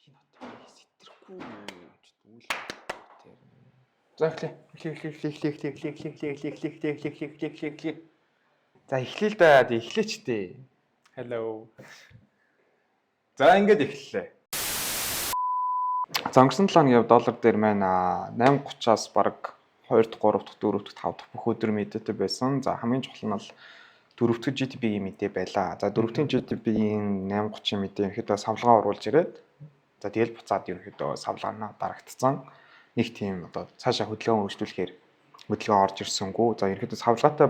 Сэтрэхгүй дүүл тэр. За эхлэе. За эхлэе л да. Эхлэеч дээ. Hello. За ингээд эхэллээ. За өнгөрсөн 7 өдрийн доллар дээр маань 8.30-аас бараг 2 дахь, 3 дахь, 4 дахь, 5 дахь бүх өдөр мэдээтэй байсан. За хамгийн чухал нь бол 4 дахь GDP-ийн мэдээ байлаа. За 4 дахь GDP-ийн 8.30-ийн мэдээ ерөнхийдөө савлгаа оруулж ирээд за тэгэл буцаад ерөнхийдөө савлгаанаа дарагдсан. Нэг тийм одоо цаашаа хөдөлгөөн өөрчлүүлэхээр хөдөлгөөн орж ирсэнгүй. За ерөнхийдөө савлгаатай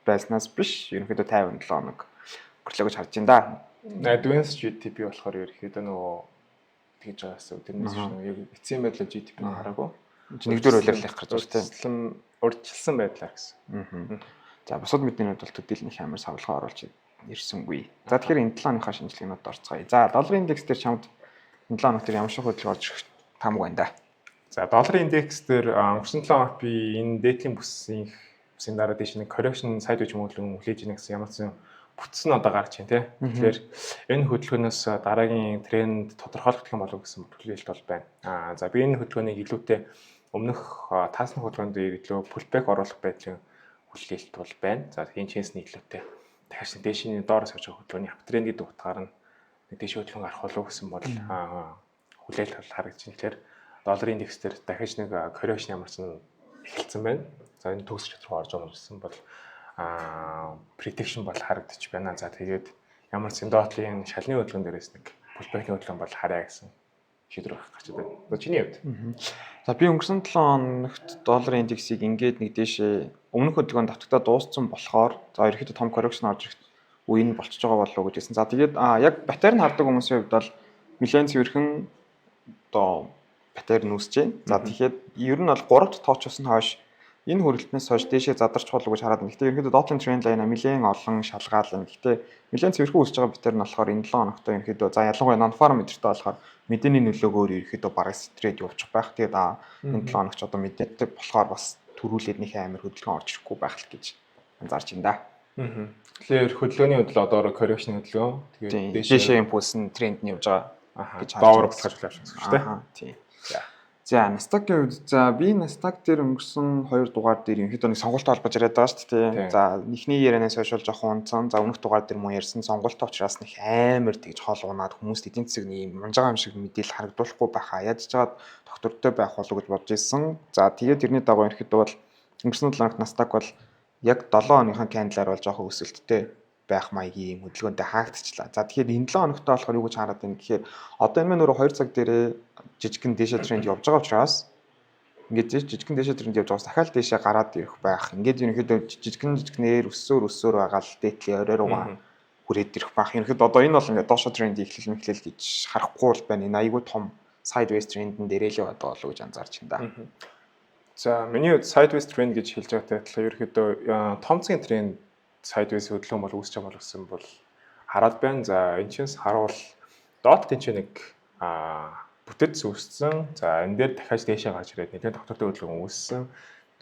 байснаас биш ерөнхийдөө 57 хоног өнгөрлөө гэж харж байна да. Advanced GDP болохоор ерөнхийдөө нөгөө тэгж байгаас тэрнээс биш нөгөө яг эцсийн байдлаар GDP-г хараагүй. Нэгдүгээр улирлах гэж байна тийм. Урьдчилсан байдлаар гэсэн. За бусад мэдээлэлүүд бол төдийлнөх амар савлгаа оруулж ирсэнгүй. За тэгэхээр энэ 7 оныхаа шинжилгээнүүд орцгоё. За долларын индекс дээр чамд энэ 7 өнөختөр ямар шиг хөдөлгөөн орж ирэх тамг байна да. За долларын индекс дээр өнгөрсөн 7 хоног би энэ дээдлийн бүсийн дараа дэш нэг correction сайд үеч мөнгөлөн хүлээж ийнэ гэсэн ямар ч бүтсэн одоо гарч байна тий. Тэгэхээр энэ хөдөлгөөнөөс дараагийн тренд тодорхойлох юм болов гэсэн бүтээлт бол байна. За би энэ хөдөлгөөнийг илүүтэй өмнөх таасны хөдөлгөөнд дээр илүү pullback оруулах байдлын хүлээлт бол байна. За энэ чэнсний илүүтэй дахиж дээшний доороос явж байгаа хөдөлгөөний аптренд гэдэг утгаар нь дээш хөдөлгөөн гарах болов гэсэн бол хүлээлт харагдаж байна. Тэгэхээр долларын индекс дээр дахиж нэг correction ямар ч эхэлсэн байна. За энэ төгс чадвар руу орж байгаа гэсэн бол prediction бол харагдаж байна. За тэгээд ямар ч доотлын шалны хөдөлгөөн дээрээс нэг pullback-ийн хөдөлгөөн бол харъя гэсэн шийдвэр гаргаж байна. За чиний хувьд. За би өнгөрсөн 7 хоногт долларын индексийг ингээд нэг дээшээ өмнөх хөдөлгөөнд давтагдаа дууссан болохоор за ерөөхдөө том correction орж ирэх үе нь болчихж байгаа болов уу гэж хэлсэн. За тэгээд яг батарейн хардаг хүмүүсийн хувьд бол нэлээд цэвэрхэн одоо батарей нүүсэж байна. За тэгэхээр ер нь бол 3 дахь тоочоос нь хойш энэ хүрэлтнээс хойш дээшээ задарч болов гэж хараад байна. Гэхдээ ерөнхийдөө доотлын тренд лайн нэлээд олон шалгаална. Гэхдээ нэлээд цэвэрхэн үүсэж байгаа батарей нь болохоор энэ 7 хоногт ерөнхийдөө за ялангуяа non-farm мэдэртэй болохоор мэдээний нөлөөгөөр ерөнхийдөө бараг стрейт явуучих байх. Тэгээд энэ 7 хоногч одоо мэдээтэй болохоор бас төрүүлээд нэг амар хөдөлгөөн орж ирэхгүй байх л гэж анзаарч байна да. Тэгэхээр хөдөлгөөний хувьд одоо correction хөдөлгөөн тэгээд дээшээ импульс нь тренд нь явж байгаа гэж доогоор буцаж хүлээж авсан шүү дээ. Тийм. За Nasdaq-ийн хувьд за би Nasdaq дээр өнгөрсөн 2 дугаар дээр ерөнхийдөө нэг сонголттой холбож яриад байгаа шүү дээ. За эхний ярианаас хойш бол жоохон унцсан. За өмнөх дугаар дээр мөн ярьсан сонголттой учраас нэг амар тэгж хоол унаад хүмүүст эдийн засаг нэг юм унжгаа юм шиг мэдээлэл харагдуулахгүй байхаа яаж жаад доктортой байх болов гэж бодож ирсэн. За тэгээд тэрний дагуу ерөнхийдөө бол өнгөрсөн 7 хоногт Nasdaq бол яг 7 хоногийн кандалаар бол жоохон өсөлттэй байх маягийн хөдөлгөөнтэй хаагдчихлаа. За тэгэхээр энэ 7 хоногтой болохоор юу гэж хараад байна гэхээр одоо энэ мань өөрөө 2 цаг дээрээ жижигхэн дээшээ тренд явж байгаа учраас ингээд жижигхэн дээшээ тренд явж байгаас дахиад дээшээ гараад ирэх байх. Ингээд ерөнхийдөө жижигхнээр өссөөр байгаа л дээдлийн орой руугаа хүрээд ирэх байх. Ерөнхийдөө одоо энэ бол ингээд доошо тренд эхлэл гэж харахгүй бол байна. Энэ айгүй том sideways трендэн дээрээ л байдаг болов уу гэж анзаарч байна да. За миний хувьд sideways trend гэж хэлж байгаатай адилхан ерөнхийдөө том цагийн тренд sideways хөдөлгөөн бол үүсэж байгаа гэсэн бол хараад байна. За энэ чинь харуул доод тэнцээ нэг бүтэц үүссэн. За энэ дээр дахиад дээшээ гарч ирээд нэгэн доктортой хөдөлгөөн үүссэн.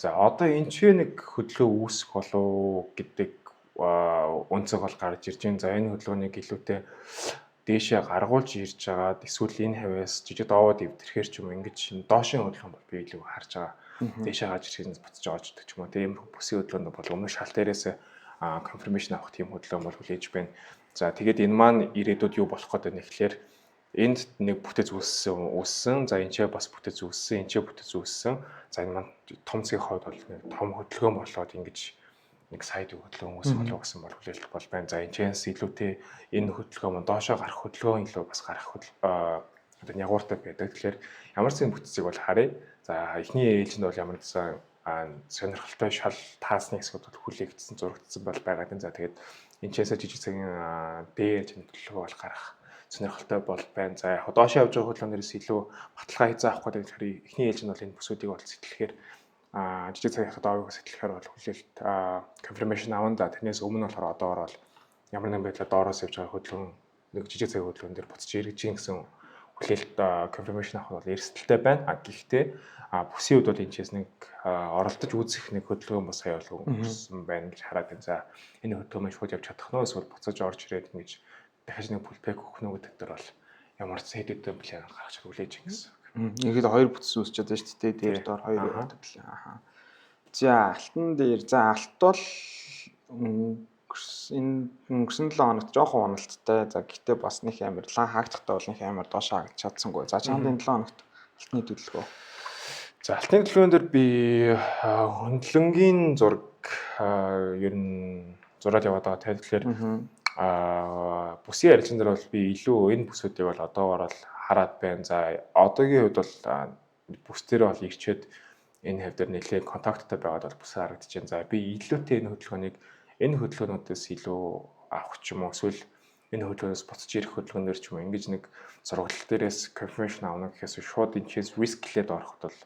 За одоо энэ чинь нэг хөдөлгөөн үүсэх болов гэдэг үнцэг бол гарч ирж байна. За энэ хөдөлгөөнийг илүүтэй дээшээ гаргуулж ирж байгаа. Эсвэл энэ хавьяас жижиг доовод дэвтэрхээр ч юм ингэж доошын хөдөлгөөн бол би илүү харж байгаа. Дээшээ гарч ирэхээс буцаж байгаа ч гэх юм уу. Тийм бүсийн хөдөлгөөнд бол өмнө шал дээрээс confirmation авах тийм хөдөлгөөн бол хүлээж байна. За тэгээд энэ маань ирээдүйд юу болох гэдэг нь ихлээр энд нэг бүтэц үүссэн. За энэ ч бас бүтэц үүссэн, энэ ч бүтэц үүссэн. За энэ маань том цэгийн хувьд бол том хөдөлгөөн болоод ингэж нэг сайд хөдөлгөөн үүсэх болов гэсэн бол хүлээлт бол байна. За энэ чэнс илүүтэй энэ хөдөлгөөн маань доошоо гарах хөдөлгөөн илүү бас гарах одоо ягууртай байдаг. Тэгэхээр ямар ч бүтцийг бол харъя. За эхний ээлжинд бол ямар гэсэн сонирхолтой шал таасны хэсгүүд бол хүлээгдсэн зурагдсан бол байгаа юм. За тэгээд энэ чэнсээ жижиг цагийн дээж төлөвлөгөө бол гарах сонирхолтой бол байна. За яг доошоо явж байгаа хөдөлгөөнөөс илүү баталгаа хийцээ авах гэдэг хэрэг эхний ээлжинд бол энэ бүсүүдийг бол сэтгэлэхээр жижиг цагийн доогоо сэтгэлэхээр бол хүлээлт confirmation авна. За тэрнээс өмнө болохоор одоогоор бол ямар нэгэн байдлаар доороос явж байгаа хөдөлгөөн нэг жижиг цагийн хөдөлгөөн дээр буцаж эргэж ийн гэсэн хүлээлт confirmation авах бол эрсдэлтэй байна. Гэхдээ бүсийн үед бол энэ чээс нэг оролдож үзэх нэг хөдөлгөөн бас сая бол өнгөрсөн байна гэж хараад байна. За энэ хөдөлгөөн шууд явж чадах нь эсвэл буцаж орж ирээд ингэж дахиж нэг pullback өгөх нь гэдэг дээр бол ямар сэдвүүдтэй план гаргаж хүлээж гэсэн. Ингээд хоёр бүтц үүсчихэд байна шүү дээ. Дээр доор хоёр яваад план. Аха. За алтан дээр за алт бол өнгөрсөн 7 хоногт жоохон уналттай. За гэхдээ бас нэг амар лан хаагдахтай бол нэг амар доош хаагдаж чадсангүй. За чамд энэ 7 хоногт алтны төлөвлөгөө. За алтны төлөвлөгөөн дээр би хөндлөнгийн зураг ер нь зураад яваад байгаа. Тэгэхээр бүсийн арилжаан дээр бол би илүү энэ бүсүүдийг бол одоогоор бол хараад байна. За одоогийн хувьд бол бүс дээр бол ирчээд энэ хэв дээр нэлээд контакттай байгаад бол бүсээр харагдаж байна. За би илүүтэй энэ хөдөлгөөнүүдээс илүү авах ч юм уу эсвэл энэ хөдөлгөөнөөс буцаж ирэх хөдөлгөөнөр ч юм уу ингэж нэг сургалт дээрээс confirmation авах гэхээс шууд энэ чиз риск хэлээд ороход бол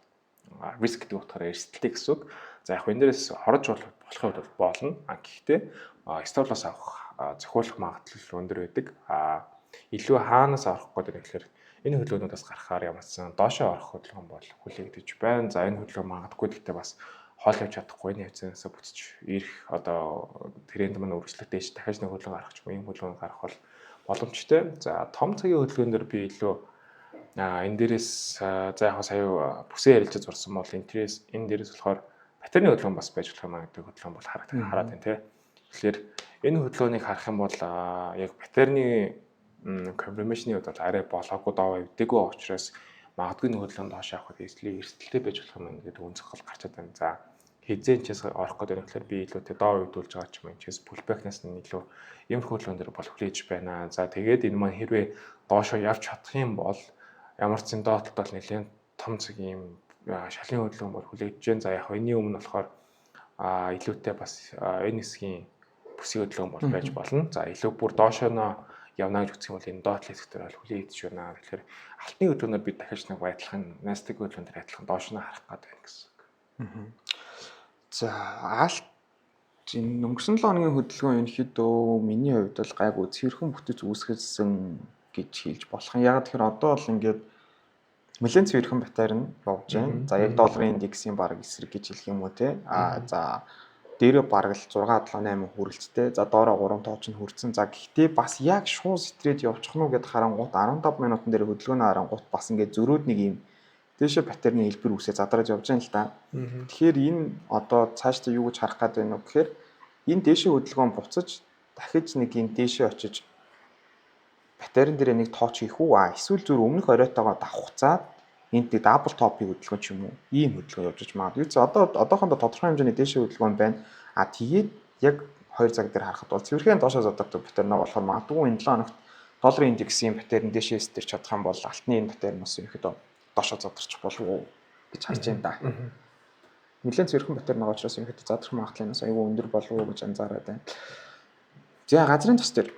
риск гэдэг утгаараа эрсдэлтэй гэсэн үг. За яг энэ дээрээс хорж болохын хувьд болно. Гэхдээ столоос авах зохиолох магадлал өндөр байдаг. Илүү хаанаас авах гэдэг нь тэгэхээр энэ хөдөлгөөнүүдээс гарахаар ямарсан доошоо орох хөдөлгөөн бол хүлээгдэж байна. За энэ хөдөлгөөн магадгүй гэхдээ бас хоол явж чадахгүй энэ хэмжээсээ бүтэж ирэх одоо тренд маань өргөжлөлтэй ш дахиж нэг хөдөлгөөн гарах ч юм ийм хөдөлгөөн гарах бол боломжтой. За том цагийн хөдөлгөөн дээр би илүү энэ дээрээс за яг сая бүсээ ярилцаж зурсан бол энэ дээрээс болохоор батарейны хөдөлгөөн бас байж болох юм гэдэг хөдөлгөөн бол хараад байна тий. Тэгэхээр энэ хөдөлгөөнийг харах юм бол яг батарейны confirmation-ийн хувьд бол арай болоогүй доо өвдөгөө учраас магадгүй нэг хөдөлгөөнд доош явах эрсдэлтэй байж болох юм гэдэг үнцэх бол гарчаад байна. За хизээ чээс орох гэдэг нь болохоор би илүү тэ доо өвдүүлж байгаа ч юм энэ чээс pullback-наас нь илүү иймэрхүү хөдөлгөөн дээр бол хүлээж байна. За тэгээд энэ маань хэрвээ доошоо явж чадах юм бол ямар ч зэндоотод бол нэлээд том цаг ийм шалын хөдөлгөөн бол хүлээж байна. За яг энэний өмнө болохоор илүүтэй бас энэ хэсгийн бүсийн хөдөлгөөн бол байж болно. За илүү бүр доошооноо явна гэж үзэх юм бол энэ доотлол хэсгээр бол хүлээгдэж байна. Тэгэхээр алтны хөдөлгөөнөөр бид дахиж нэг байдлахын настик хөдөлгөөн дээр адилхан доошноо харах гэдэг байна гэсэн үг. За алт энэ өнгөрсөн 7 хоногийн хөдөлгөөн ерөнхийдөө миний хувьд бол гайгүй цэвэрхэн бүтэц үүсгэсэн гэж хэлж болох юм. Яг тэгэхээр одоо бол ингээд нэлээд цэвэрхэн батарей нь бовж байна. За яг долларын индексийн баг эсрэг гэж хэлэх юм уу те. За дээрээ бараг л 6, 7, 8 хүрэлцтэй. За доороо 3 тооч нь хүрсэн. За гэхдээ бас яг шууд стрейт явчих нь уу гэд харангуут 15 минутын дээр хөдөлгөөнөө харангуут бас ингээд зөрөөд нэг юм дээшээ батарейны хэлбэр үсээ задраад явж байгаа юм л да. Тэгэхээр энэ одоо цаашдаа юу гэж харах гээд байна вэ гэхээр энэ дээшээ хөдөлгөөн буцаж дахиж нэг юм дээшээ очиж батарейн дээр нэг тооч хийх үү? Эсвэл зүр өмнөх оройтойгоо давхцаад энд нэг дабл топыг хөдөлгөөн ч юм уу ийм хөдөлгөөн явуулж магадгүй. Одоохондоо тодорхой хэмжээний дээшээ хөдөлгөөн байна. Тэгээд яг 2 цаг дээр харахад бол цэвэрхэн доошоо задардаг батарейнаа болохоор магадгүй энэ 7 хоногт долларын индексийн батарейн дээшээ стер чадах юм бол алтны энэ батарейнаас ерөөхдөө доошоо задарчих болов уу гэж харж байна да. Нэлээд цэвэрхэн батарей байгаа учраас ерөөхдөө задрах магадлалаас айгүй өндөр болов уу гэж анзаараад байна. За газрын тос дээр.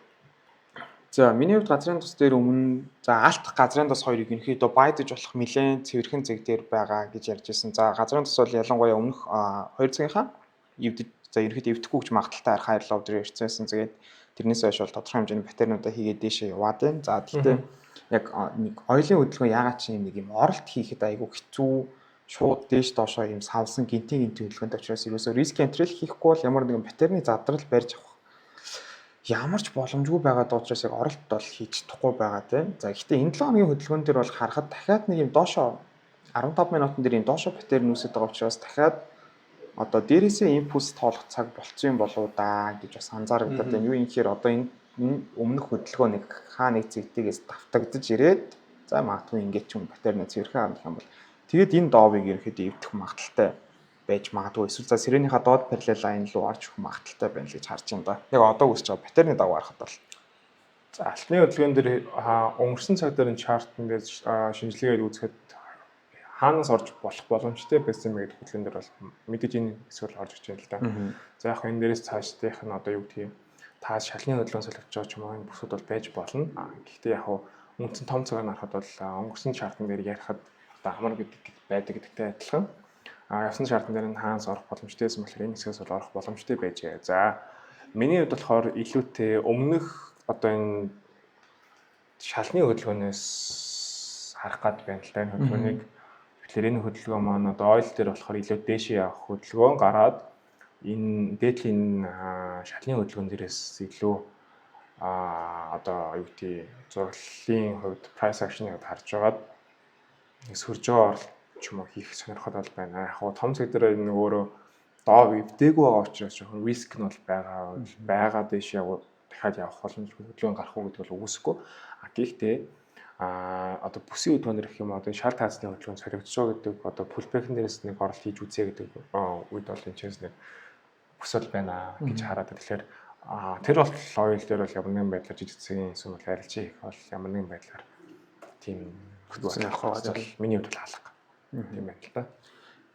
За миний хувьд газрын тос дээр өмнө за алт газрын тос хоёрыг ерөнхийдөө байдаж болох нэлээд цэвэрхэн зэг дээр байгаа гэж ярьж байсан. За газрын тос бол ялангуяа өмнөх 2 цагийнхаа эвдэж за ерөнхийдөө эвдэхгүй гэж магадaltaй харах хайрлаа өдөр ярьсан байсан. Тэгээд тэрнээс хойш бол тодорхой хэмжээний батарейнуудаа хийгээд дээшээ яваад байна. За тэгтээ яг нэг оёлын хөдөлгөөн ягаад ч нэг юм оролт хийхэд айгүй хэцүү шууд дээш доошоо юм савлсан гинтийн хөдөлгөөнтэй учраас ерөөсөө риск энтрил хийхгүй бол ямар нэгэн батарейны задрал барьж авах ямар ч боломжгүй байгаа учраас яг оролт бол хийж чадахгүй байгаа тийм. За гэхдээ энэ 7 хоногийн хөдөлгөөн дээр бол харахад дахиад нэг юм доошоо 15 минутын дээр юм доошоо батарей нүүсэт байгаа учраас дахиад одоо дээрээсээ импульс тоолох цаг болцсон юм болоо да гэж бас анзаарагдаад байна. Юу юм гэхээр одоо энэ өмнөх хөдөлгөөн нэг хаа нэг зэгтгээс давтагдаж ирээд за магадгүй ингээд ч юм батарейна цэвэрхэн харах юм бол тэгээд энэ доовыг ерөөхдөө эвдэх магадaltaй байж магадгүй эсвэл за сиренийхаа доод параллел лайн руу орж өгөх магадaltaй байна гэж харж байна да. Яг одоо үсч байгаа батарейны дагуу харахад бол за алтны хөдөлгөөн дээр өнгөрсөн цаг дээр нь чартн дээр шинжилгээгээд үзэхэд хаанаас орж болох боломжтой байсан бэ гэдэг хөдөлгөөн дээр бол мэдээж энэ эсвэл орж иж байна л да. За яг энэ дээрээс цаашдынх нь одоо юу гэдгийг та шалны хөдөлгөөн солигдож байгаа ч юм уу энэ бүсүүд бол байж болно. Гэхдээ яг үндсэн том цагаар харахад бол өнгөрсөн чартн дээр ярихад одоо амар байдаг гэдэгтэй адилхан. Явсан шаардсан дээр нь хаанаас орох боломжтой байсан болохоор энэ хэсгээс бол орох боломжтой байжээ. За миний хувьд болохоор илүүтэй өмнөх одоо энэ шалны хөдөлгөөнөөс харах гад байна л да энэ хөдөлгөөнийг. Тэгэхээр энэ хөдөлгөөн маань одоо ойл дээр болохоор илүү дээшээ явах хөдөлгөөн гараад энэ дээдлийн шалны хөдөлгөөн дээрээс илүү одоо юу гэдэг зураглалын хувьд price action-ыг харж байгаад сөрж байгаа оролт ч юм уу хийх сонирхол бол байна. Яг хуу том цэг дээр энэ өөрөө доо эвдээгүй байгаа учраас жоохон риск нь бол байгаа дэш яг дахиад явах боломж хөдөлгөөн гарах уу гэдэг бол үүсэхгүй. Гэхдээ одоо бүсийн хөдөлгөөнөр гэх юм одоо шал таацны хөдөлгөөн солигдож байгаа гэдэг одоо pullback-ын дээрээс нэг оролт хийж үзье гэдэг үед бол энэ ч нэг бүсэл байна гэж хараад. Тэгэхээр тэр бол ойл дээр бол ямар нэгэн байдлаар жижиг цэгийн эсвэл арилжаа хийх бол ямар нэгэн байдлаар тийм хөдөлгөөн авах бол миний хувьд бол алга. Тийм байна л да.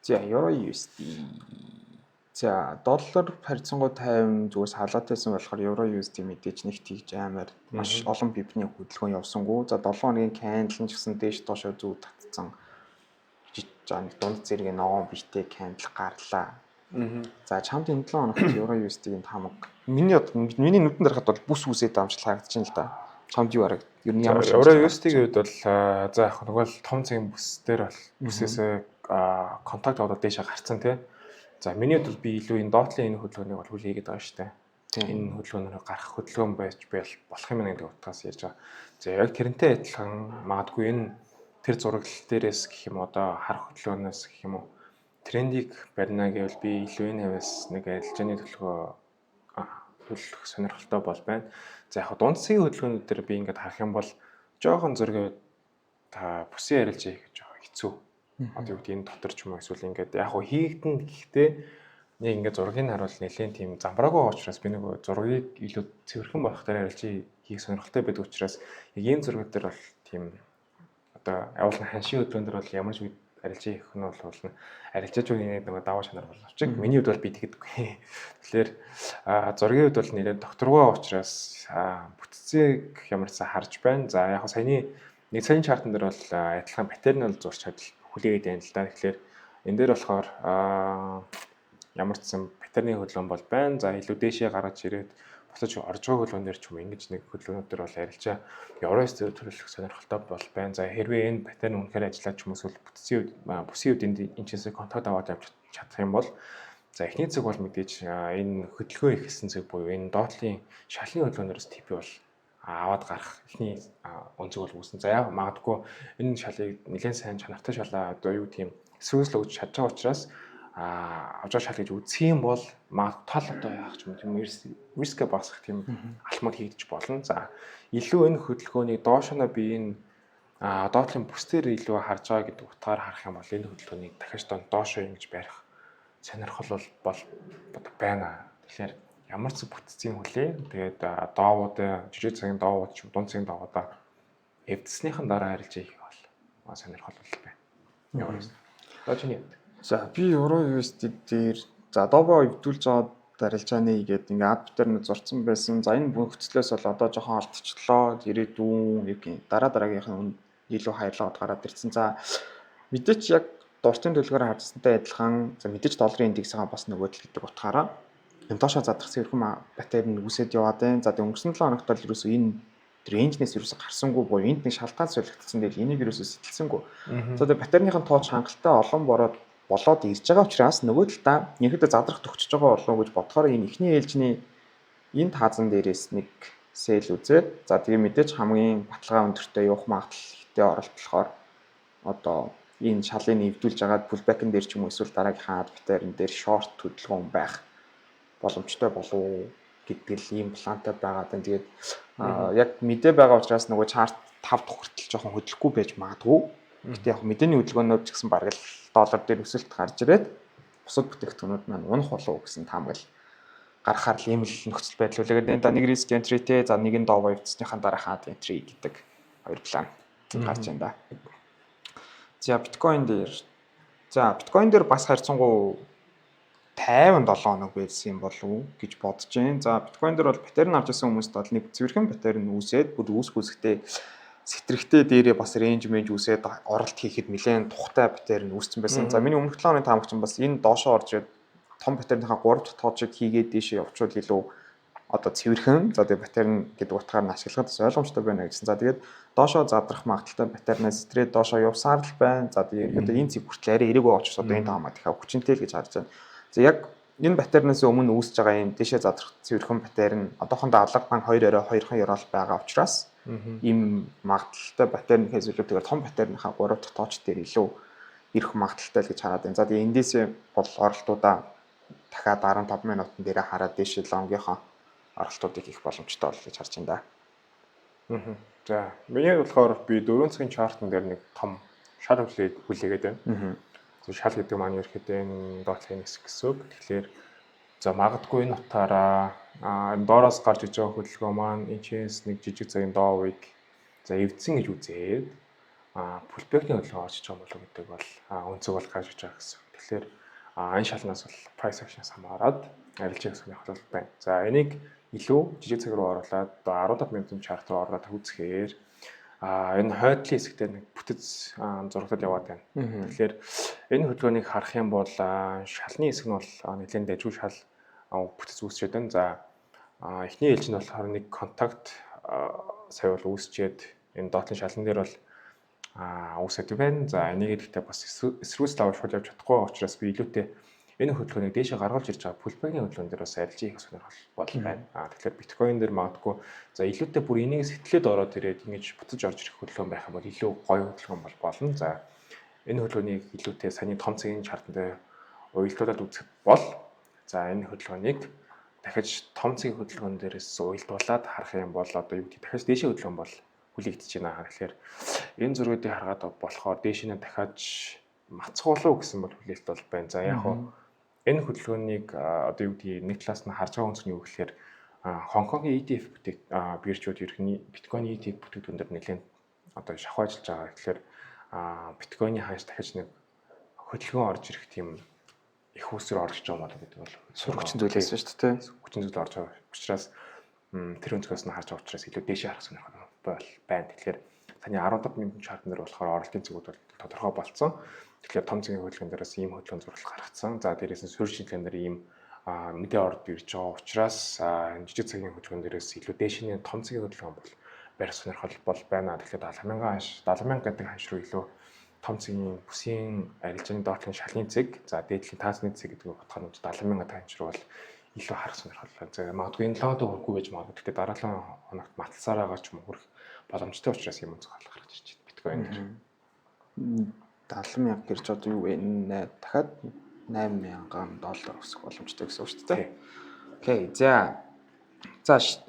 За Euro USD. За доллар харьцангуй 50 зүгээс халаатайсан болохоор Euro USD мэдээж нэг тийж амар маш олон пипний хөдөлгөөн явсангүй. За 7 хоногийн candle ч гэсэн дээш доошоо зүг татсан. За нэг дунд зэрэг ногоон битээ candle гарлаа. За чамд энэ 7 хоногт Euro USD-ийн тамга миний нүдэн дарахад бол бүс үсээд амжилт харагдаж байна л да. Чамд юу харагд? Ер нь ямар Euro USD-ийн хувьд бол за яг нэг бол том цагийн бүс дээр бол бүсээсээ контакт аваад дээшээ гарцсан тий. За миний хувьд би илүү энэ доотлын энэ хөдөлгөөнийг бол хүлээгээд байгаа шүү дээ. Энэ хөдөлгөөнөөр гарах хөдөлгөөн байж болох юм гэдэг утгаас ярьж байгаа. За яг тэрнтэй адилхан магадгүй энэ тэр зураглал дээрээс гэх юм одоо харах хөдөлгөөнөөс гэх юм уу трендийг барина гэвэл би илүү энэ хавьяас нэг арилжааны төлөвлөгөө төлөх сонирхолтой бол байна. За яг дунд цагийн хөдөлгөөнүүд дээр би ингээд харах юм бол жоохон зөргөө та бүсийн арилжаа хийх жоохон хэцүү. Одоо юу гэдэг энэ дотор ч юм уу эсвэл ингээд яг хуу хийгдэн гэхдээ нэг ингээд зургийг харуул нэлээд тийм замбраагүй байгаа учраас би нэг зургийг илүү цэвэрхэн болох дээр арилжаа хийх сонирхолтой байдаг учраас яг энэ зургууд дээр бол тийм одоо явуулна ханшийн хөдөлгөөн дээр бол ямар ч арилжаа хийх нь бол арилжаачуудын нэг даваа чанар бол авчих. Миний хувьд бол би тэгдэггүй. Тэгэхээр зургийн хувьд бол нэлээд докторгүй учраас бүтцийг ямарсаа харж байна. За яг саяны нэг саяны чартан дээр бол адилхан паттерн бол зурч чадал хүлээгээд байна л да. Тэгэхээр энэ дээр болохоор ямар ч юм паттерны хөдөлгөөн бол байна. За илүү дээшээ гаргаж ирээд босож орж байгаа хөдөлгөөн дээр ч юм ингэж нэг хөдөлгөөнүүд дээр бол арилжаа Еврост төлөвлөх сонирхолтой бол байна. За хэрвээ энэ паттерн үнэхээр ажиллаад ч юм уу бүсийн үед энэ чийсээ контакт аваад явж чадах юм бол за эхний цаг бол мэдээж энэ хөдөлгөөн ихсэн цаг буюу энэ доотлын шалны хөдөлгөөнөөс TP бол аваад гарах эхний өнцөг бол үүсэн. За яг магадгүй энэ шалыг нэлээд сайн чанартай шалаа одоо юу тийм эсвэглэл өгч чадж байгаа учраас авч шал гэж үзэх юм бол тал одоо яах ч юм тийм рискэ багасгах тийм алхмыг хийгдэж болно. За илүү энэ хөдөлгөөнийг доошоно би энэ доотлын бүсээр илүү харж байгаа гэдэг утгаар харах юм бол энэ хөдөлгөөнийг дахиж доошоо ингэж барих сонирхол бол байна. Тэгэхээр ямар ч бүтцийн хүлээ тэгээд доовууд жижиг цагийн доовууд ч дунд цагийн доовуудаа эвдснийхэн дараа арилжаа хийх бол сонирхол байна. Ямар юм. Дооны. За би Euro USD дээр за доовоо эвдүүлж байгаа арилжааны игээд ингээ ад дээр нь зурцсан байсан. За энэ нөхцлөөс бол одоо жоохон олдчихлоо. Ирээдүйн нэг дараагийнхын илүү хайлаад гараад ирсэн. За мэдээч яг дуртын төлгөөр харжсантай адилхан за мэдээч долларын индексийн бас нөгөөдөл гэдэг утгаараа энэ доошоо задах цэвэрхэн паттерн үсэд яваад байна. За өнгөрсөн 7 хоногт бол ерөөсөө энэ рейнжнээс ерөөсөө гарсангүй буюу энд нэг шалтгаан солигдсон дээр энийг ерөөсөө сэтэлсэнгүй. За тэгээ паттерныхын тооч хангалттай олон болоод ирж байгаа учраас нөгөө талдаа ерөнхийдөө задрах төгсөж байгаа болов уу гэж бодохоор энэ ихний ээлжний энэ таазан дээрээс нэг сэл үзээд за тэгээ мэдээж хамгийн баталгаа өндөртэй явах магадлал ихтэй оролт болохоор одоо энэ шалыг нэвдүүлж агаад pullback-ын дээр ч юм уу эсвэл дараагийнхаа ад паттерн дээр short хөдөлгөөн байх боломжтой болов уу гэдэг л ийм плантай байгаа. Тэгээд яг мэдээ байгаа учраас нөгөө chart 5 дахь хүртэл жоохон хөдлөхгүй байж магадгүй. Гэхдээ яг мэдээний хөдөлгөөнөөр ч гэсэн бараг л доллар дээр өсөлт гарч ирээд бусад бүтээгдэхүүнүүд маань унах болов уу гэсэн таамаглал гарахаар л ийм л нөхцөл байдал үлээгээд энэ нэг risk entry те за нэг нь доовоо явцсныхаа дараахаа entry гэдэг хоёр план гарч байна да. За биткойн дээр бас харьцангуй 57 хоног байсан юм болов уу гэж бодож байна. За биткойн дээр бол паттерн авч ирсэн хүмүүст бол нэг цэвэрхэн паттерн үүсээд бүр үүсэхдээ сэтрэхтэй дээрээ бас рейнж мэнж үүсээд оролт хийхэд нэлээд тухтай паттерн үүссэн байсан. За миний өмнөх 7 хоногийн таамагч нь бас энэ доошоо орж ирээд том паттерныхаа 3 дахь тоочийг хийгээд дээшээ явуучвал илүү одоо цэвэрхэн за тэгээ паттерн гэдэг утгаар нь ашиглахад бас ойлгомжтой байна гэсэн. За тэгээд доошоо задрах магадaltaй паттернаас стрээд доошоо явсаар л байна. За тэгээд одоо энэ цэг хүртэл арай эрээг байгаа учраас одоо энэ таамаг дахиад хүчинтэй л гэж харж байна. За яг энэ батарейнаас өмнө үүсэж байгаа юм дэшээ задрах цэвэрхэн батарей нь одоохондоо алга дан 2.2 ерөөл байгаа учраас ийм магадaltaй батарейнээс илүүтэйгээр том батарейнийхаа 3 дахь тооч дээр илүү ирэх магадaltaй л гэж хараад байна. За тэгээ эндээс бол оролтуудаа дахиад 15 минутын дээрээ хараад дэшээ лонгийнхоо оролтуудыг хийх боломжтой бол гэж харж байна да. За миний болохоор би 4 цагийн чартн дээр нэг том шал хүлээгээд байна. Шал гэдэг маань ерөөхдөө энэ доотлын хэсэг гэсэн үг. Тэгэхээр за магадгүй энэ утгаараа доороос гарч иж байгаа хөдөлгөөн маань энэчээс нэг жижиг цагийн доовыг за эвдсэн гэж үзээд пулбэкний хөдөлгөөн орж иж байгаа болов гэдэг бол өнцөг бол гарч иж байгаа гэсэн. Тэгэхээр энэ шалнаас бол price action-аас хамаарат арилжаа гэсэн юм байна. За энийг илүү жижиг цаг руу оруулаад 15 минутын чарт руу оруулаад үзэхээр энэ хойдлын хэсэгтээ нэг бүтэц зурагтад яваад байна. Тэгэхээр энэ хөдөлгөөнийг харах юм бол шалны хэсэг нь бол нэлээд дажгүй шал бүтэц үүсчихэд байна. За эхний ээлж нь болохоор нэг контакт сая бол үүсчихэд энэ доотлын шалан дээр бол үүсэт байна. За энийг гэхдээ бас эсрүүс лав шууд явж чадахгүй учраас би илүүтэй энэ хөдөлгөөнийг дээшээ гаргуулж ирж байгаа пулбэкний хөдөлгөөн дээр бас арилжаа хийх сонирхол байна. Тэгэхээр биткойн дээр магадгүй за илүүтэй бүр энийг сэтгэлээд ороод ирээд ингэж буцаж орж ирэх хөдөлгөөн байх юм бол илүү гоё хөдөлгөөн болно. За энэ хөдөлгөөнийг илүүтэй саяны том цагийн чартанд уялдуулаад үзэх бол за энэ хөдөлгөөнийг дахиж том цагийн хөдөлгөөн дээрээс уялдуулаад харах юм бол одоо юу гэдэг дахиж дээшээ хөдөлгөөн бол хүлээгдэж байна. Тэгэхээр энэ зургуудыг харгаад болохоор дээшээ дахиад мацгуулуу гэсэн бол хүлээлт бол байна. За яг хоо энэ хөдөлгөөнийг одоо юу гэдгийг нэг талаас нь харж байгаа үнс нь юу гэхээр Хонконгийн ETF биржүүд ерхний биткойн ETF бүтээгдэхүүн дээр нэлээд одоо шахуу ажиллаж байгаа. Тэгэхээр биткойны хааш дахиж нэг хөдөлгөөн орж ирэх тийм их усруу орж байгаа юм гэдэг бол Хүчин зүйлээс шүү дээ. Хүчин зүйл орж байгаа учраас тэр өнцгөөс нь харж байгаа учраас илүү дээшээ харах сонирхол байна. Тэгэхээр таны 15 минутын чартн дээр болохоор оролтын цэгүүд бол тодорхой болцсон. Тэгэхээр том цагийн хөдөлгөөн дээрээс ийм хөдөлгөөн зурлал гаргацсан. За дээрээс нь суурь шинжилгээнд дээр ийм мэдээ орд ирж байгаа учраас жижиг цагийн хөдөлгөөн дээрээс илүү дээшний том цагийн хөдөлгөөн бол барих сонирхол бол байна. Тэгэхээр 70,000 гэдэг ханш руу илүү том цагийн бүсийн арилжааны доотлын шалын цэг, за дээдлийн таасны цэг гэдэг утгаар нь 70,000 ханш руу бол илүү харах сонирхол байна. За магадгүй энэ 7 хоног хүргүй байж магадгүй. Тэгэхээр дараа 7 хоногт маталсаар байгаа ч юм уу хүрэх боломжтой учраас юм зөв гарч ирж байна. Биткойн дээр 70,000 гэрч одоо юу вэ? Дахиад $8,000 өсөх боломжтой гэсэн үг шүү дээ. Окей. За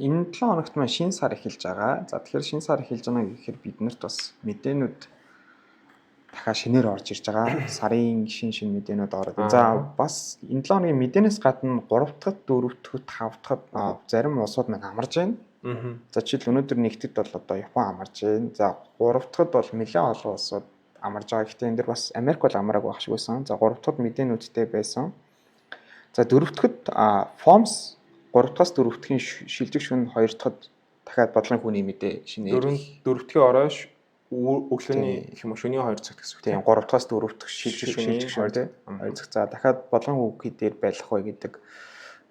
энэ 7 хоногт маань шинэ сар эхэлж байгаа. За тэгэхээр шинэ сар эхэлж байгаа гэхээр биднэрт бас мэдээнүүд дахиад шинээр орж ирж байгаа. Сарын шинэ мэдээнүүд ороод. За бас энэ 7 хоногийн мэдээнээс гадна 3 дахь, 4 дахь, 5 дахь зарим улсууд маань амарж байна. За жишээл өнөөдөр нэгтгэд бол одоо Япон амарж байна. За 3 дахьд бол нэлээд олон улсууд амарж байгаа. Гэхдээ энэ дэр бас Америк бол амраагүй багшгүйсэн. За 3 дахьд мэдээнүүдтэй байсан. За 4 дахьд FOMS 3 дахьаас 4 дахьын шилжих шөнө 2 дахьд дахиад бодлогын хүний мэдээ шинэ 4 дахьын оройш өглөөний гэх юм уу шөнийн 2 цагт гэсэн үг. Тийм 3 дахьаас 4 дахь шилжих шөнө 2 цаг. За дахиад бодлогын үг дээр байлах вэ гэдэг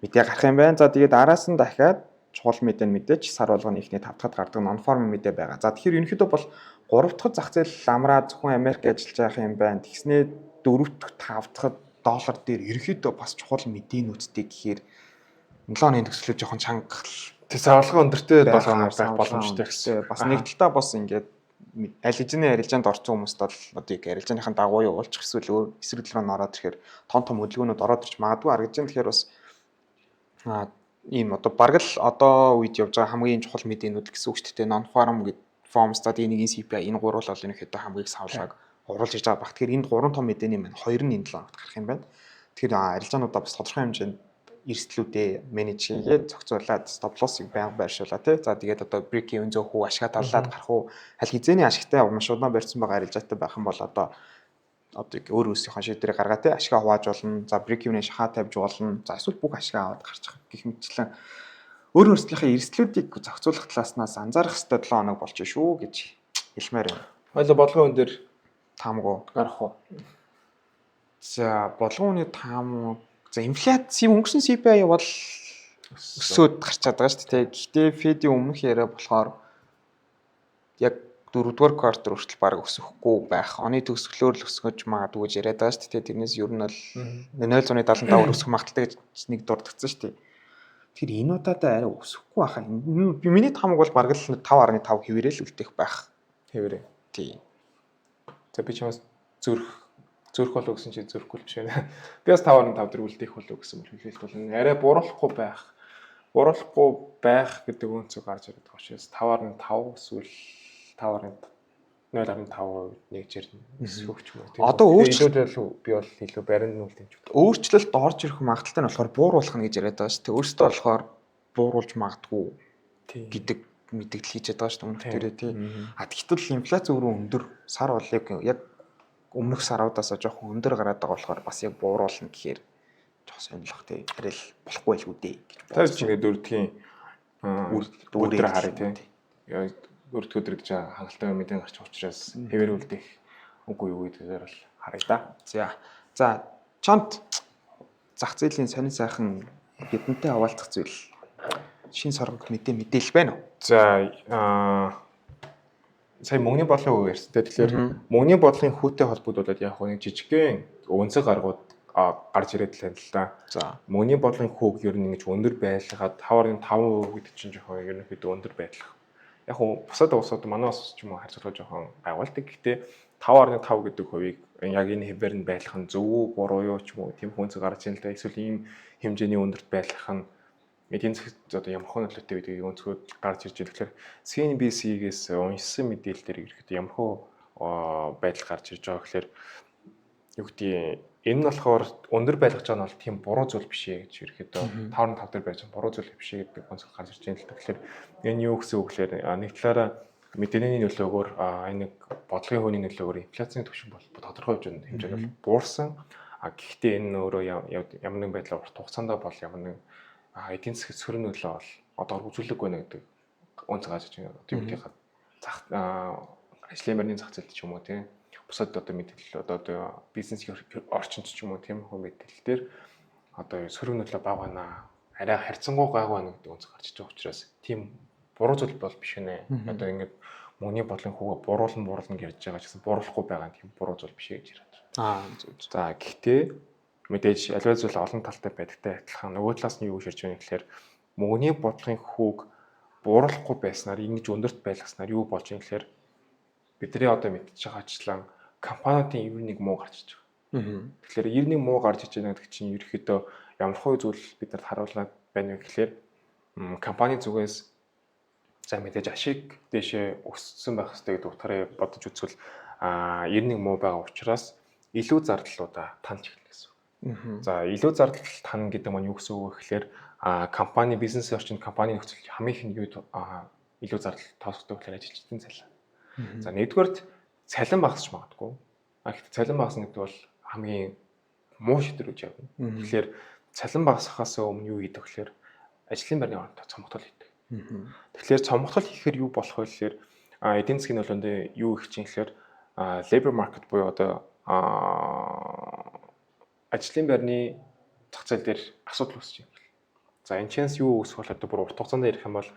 мэдээ гарах юм байна. За тэгээд араас нь дахиад чухал мэдээ нь мэдээж сар болгоны эхний 5 дахьд гардаг non-farm мэдээ байгаа. За тэгэхээр ерөнхийдөө бол 3 дахь зах зээл амраа зөвхөн Америк ажиллаж байгаа юм байна. Тэгснээ 4 дахь 5 дахь доллар дээр ерөнхийдөө бас чухал мэдээнүүдтэй гэхээр 7 хоногийн төгслөө жоохон чангал. Тэг савлага өндөртэй 7 хоног байх боломжтой гэсэн. Бас нэг талдаа бас ингээд аль хэзээ арилжаанд орсон хүмүүст бол одоо яг арилжааныхаа дагуу явуулчих эсвэл эсрэг рүү ороод ирэхээр том хөдөлгөөнүүд ороод ирж магадгүй харагдаж байна. Тэгэхээр бас ийм одоо бараг л одоо үед явж байгаа хамгийн чухал мэдээнүүд гэсэн үг шүү дээ. Non-farm гэдэг FOMS та энийг CPI энэ гурвал бол ерөнхийдөө хамгийн савлгааг оруулж ирж байгаа баг. Тэгэхээр энэ 3 том мэдээний маань 2 нь энэ 7 хоногт гарах юм байна. Тэгэхээр арилжаануудаа бас тодорхой хэмжээнд эрсдлүүдээ менеж хийгээд зохицуулаад stop loss-ыг байнга байршуулаа тий. За тэгээд одоо break-even зөөх үү, ашгаа таллаад гарах уу, аль хэзээний ашигтай маш удаан барьсан байгаа арилжаатай байх юм бол одоо өөр өөрсдийнхөө шийдвэрийг гаргаа тий. Ашгаа хувааж болно. За break-even-ийг шахаа тавьж болно. За эсвэл бүх ашгаа аваад гарчих гэх мэтчлэн өөр өөрсдийнхээ эрсдлүүдийг зохицуулах талааснаас анзаарах хэрэгтэй 7 хоног болж шүү гэж хэлмээр байна. Хоёул бодлогын өн дээр таамаг гарах уу? За бодлогын таамаг за инфляцийн өнгөрсөн CPI бол өсөөд гарч чаддаг шүү дээ. Гэхдээ Fed-ийн өмнөх яриа болохоор яг 4-р квартал хүртэл баг өсөхгүй байх. Оны төгсгөлөөр л өсгөж магадгүй гэж яриад байгаа шүү дээ. Тэрнээс ер нь бол 0.75 өсөх магадaltaй гэж нэг дурдгдсан шүү дээ. Тэр энэ удаадаа арай өсөхгүй байхаа. Миний тамаг бол баг л 5.5 хэвээрээ л үлдээх байх. Хэвээрээ. Тий. За би чамаас зүрх болов гэсэн чи зүрхгүй биш байна. Би бас 5.5 төр үлдээх болов гэсэн бол хэлэлт бол арай буруулахгүй байх гэдэг үнцийг гарч ирээд байгаа учраас 5.5 эсвэл 0.5% нэгжээр өсвөгч юм уу. Одоо өөрчлөлт би бол илүү барин нүлт юм ч үү. Өөрчлөлт орж ирэх магадaltaй нь болохоор бууруулах нь гэж яриад байгаа шүү дээ. Өөрөөсөө болохоор бууруулж магадгүй гэдэг мэдээлэл хийж байгаа шүү дээ өмнөх дээрээ тий. Гэтэл инфляц өөрөө өндөр сар болыг яг өмнөх саруудаас жоохон өндөр гараад байгаа болохоор бас яг бууруулна гэхээр жоох сонирхолтой тий. Арай л болохгүй л үү дээ гэж бодож. Тэр чинь дөрөвдгийн өдөр харъя тий. Өртгөө өдөр гэж хангалттай мэдэн гарч учраас хэвээр үлдэх үгүй юу гэдгээр бол харъя да. За чамд зах зээлийн сонин сайхан бидэнтэй хаваалцах зүйл шин соргог мэдээлэл байна уу? За сая мөнгөний бодлогын үг ярьсан. Тэгэхээр мөнгөний бодлогын хүүтэй холбогдуулаад яг нэг жижигхэн өнцөг гаргууд гарч ирээд л байна л да. За мөнгөний бодлогын хүүг ер нь ингэж өндөр байлгаад 5.5% гэдэг чинь жоохон ерөнхийдөө өндөр байлах. Яг уу бусад улсууд манай улс ч юм уу харьцуулахад жоохон гайвалдаг. Гэхдээ 5.5 гэдэг хувийг яг энэ хэвээр нь байлгах нь зөв үү, буруу юу ч юм уу тийм хүнс гарч ийн л да. Эсвэл ийм хэмжээний өндөрт байлгах нь эдийн засгт одоо ямар хөө нөлөөтэй гэдгийг өнцгөөд гарч ирж байгаа. Тэгэхээр CNBC-гээс уншсан мэдээлэлээр ирэхэд ямар хөө байдал гарч ирж байгаа гэхээр юу гэдгийг энэ нь болохоор өндөр байлгаж байгаа нь бол тийм буруу зүйл биш ээ гэж ирэхэд 5.5 дээр байж байгаа буруу зүйл биш ээ гэдэг онцгой гарч ирж байгаа л да. Тэгэхээр энэ юу гэсэн үг гэхээр нэг талаараа мэдээний нөлөөгөөр энэ нэг бодлогын хөөний нөлөөгөөр инфляцийн түвшин бол тодорхой хэмжээнд бол буурсан. Гэхдээ энэ нь өөрөө ямар нэгэн байдлаар урт хугацаанд бол ямар нэгэн эдийн засгийн сөрөг нөлөө бол одоо үзүүлэг байна гэдэг онцгой гарч ирж байгаа. Тийм үеийн зах ажлын байрны зах зээлд ч юм уу тийм бусад одоо мэдээлэл одоо бизнесийн орчинд ч юм уу тийм хөө мэдээлэл дээр одоо сөрөг нөлөө бага байна. Арай харьцангуй гайгүй байна гэдэг онцгой гарч ирж байгаа учраас тийм буруу зүйл бол биш нэ. Одоо ингэж мөнгөний бодлогын хүүгээ бууруулна гэж ярьж байгаа ч гэсэн бууруулахгүй байгаа тийм буруу зүйл биш гэж яриад байна. За гэхдээ мэдээж аливаа зүйл олон талтай байдагтай адилхан нөгөө талаас нь юу ширж байгаа юм гэхээр мөнгөний бодлогын хүүг бууруулахгүй байснаар ингэж өндөрт байлгаснаар юу болж юм гэхээр бидний одоо мэдчихэж байгаачлан компаниудын 91 муу гарч иж байгаа. Тэгэхээр 91 муу гарч иж байгаа гэдэг чинь ерөөхдөө ямар хөө зүйл бидэнд харуулнаад байна вэ гэхээр компани зүгээс за мэдээж ашиг дэшээ өссөн байх хэрэгтэй гэдэг утгаараа бодож үзвэл 91 муу байгаа учраас илүү зардалуудаа таньж эхэлнэ гэсэн. За илүү зардал тань гэдэг маань юу гэсэн үг вэ гэхээр компани бизнесийн орчинд компанийн нөхцөл хамгийн их нь илүү зардал тоосдог гэхээр ажилчдын цалин. За нэгдүгээрт цалин багасч магадгүй. Гэхдээ цалин багасна гэдэг бол хамгийн муу шийдвэр гэж явна. Тэгэхээр цалин багасхаас өмнө юу хийдэг гэхээр ажлын байрны оронд цомогтол хийдэг. Тэгэхээр цомогтол хийхээр юу болох вэ гэхээр эдийн засгийн нөлөөнд юу их чинь гэхээр labor market буюу одоо ажлын байрны зах зээл дээр асуудал үүсэж байна. За энэ чэнс юу үүсэх бол одоо бүр урт хугацаанд ярих юм бол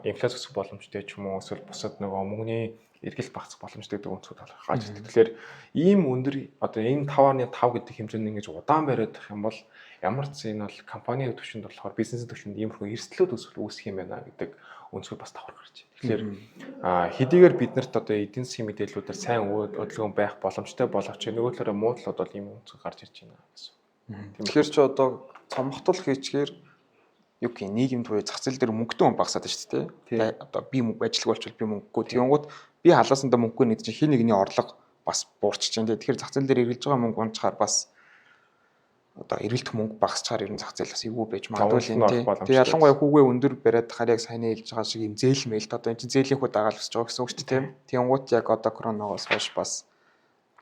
инфляц өсөх боломжтой ч юм уу эсвэл бусад нөгөө мөнгөний эргэлт багасах боломжтой гэдэг үнцүүд гарч ирдэг. Тэгэхээр ийм өндөр одоо энэ 5.5 гэдэг хэмжээнд ингэж удаан бариад байх юм бол ямар ч энэ бол компанийн түвшинд болохоор бизнесийн түвшинд иймэрхүү эрсдлүүд үүсэх юм байна гэдэг үнцүүд бас давхар гарч байна. Тэгэхээр хэдийгээр биднэрт одоо эдийн засгийн мэдээллүүдээр сайн өдөлгөөн байх боломжтой боловч нөгөө талаараа муу талууд бол ийм үнцүүд гарч ирж байна гэсэн. Тэгэхээр ч одоо цомгтол хийчихээр юу гэх нийгэмд буюу зах зээл дээр мөнгөтэй хүн багасаад байна шүү дээ. Одоо би мөнгө ажиллах болчвол би мөнгөгүй. Тэгэнгүүт би халаасандаа мөнгөгүй нэг чинь хин нэгний орлого бас буурч чинь. Тэгэхээр зах зээл дээр эргэлж байгаа мөнгө унцахаар бас одоо эргэлдэх мөнгө багасчаар ер нь зах зээл бас эвгүй байж магадгүй юм тий. Тэгээ ялангуяа хүүгээ өндөр бариад харийг сайн хэлж байгаа шиг юм зээл мэйл одоо энэ чинь зээлийн хүү дагаал өсөж байгаа гэсэн үг шүү дээ. Тэгэнгүүт яг одоо коронавигоос хойш бас